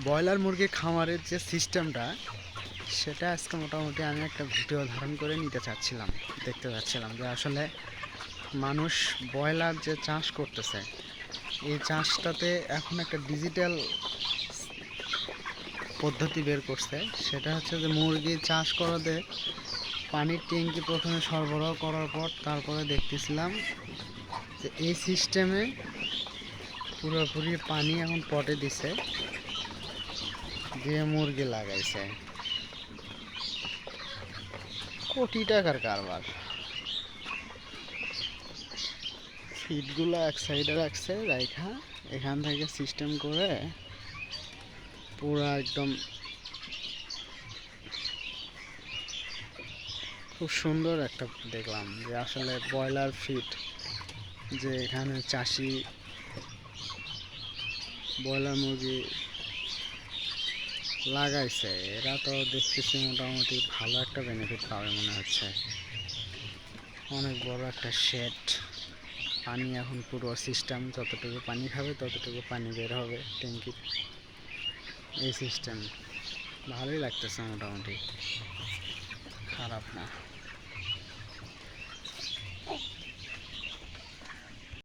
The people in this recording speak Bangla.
ব্রয়লার মুরগি খামারের যে সিস্টেমটা সেটা আজকে মোটামুটি আমি একটা ভিডিও ধারণ করে নিতে চাচ্ছিলাম, দেখতে চাচ্ছিলাম যে আসলে মানুষ ব্রয়লার যে চাষ করতেছে এই চাষটাতে এখন একটা ডিজিটাল পদ্ধতি বের করছে। সেটা হচ্ছে যে মুরগি চাষ করাতে পানির ট্যাঙ্কি প্রথমে সরবরাহ করার পর তারপরে দেখতেছিলাম যে এই সিস্টেমে পুরোপুরি পানি এখন পটে দিছে, দিয়ে মুরগি লাগাইছে। কোটি টাকার কারবার। ফিডগুলো এক সাইডে রাখছে রাইখা এখান থেকে সিস্টেম করে পুরো একদম খুব সুন্দর একটা দেখলাম যে আসলে ব্রয়লার ফিড যে এখানে চাষি ব্রয়লার মুরগি লাগাইছে এরা তো দেখতেছি মোটামুটি ভালো একটা বেনিফিট পাবে মনে হচ্ছে। অনেক বড় একটা শেড, পানি এখন পুরো সিস্টেম যতটুকু পানি খাবে ততটুকু পানি বের হবে ট্যাঙ্কির, এই সিস্টেম ভালোই লাগতেছে মোটামুটি, খারাপ না।